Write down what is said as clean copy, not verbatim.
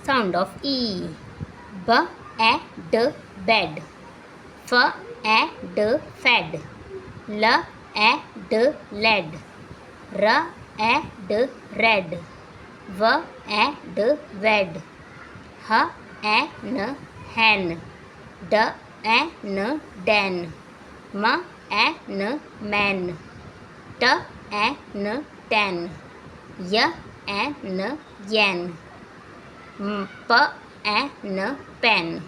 sound of E. B-E-D, bed. F-E-D, fed. L-E-D, led. R-E-D, red. V-E-D, wed. H-E-N, hen. D-E-N, den. M-E-N, man. T-E-N, ten. Y-E-N, yen. P-E-N, pen.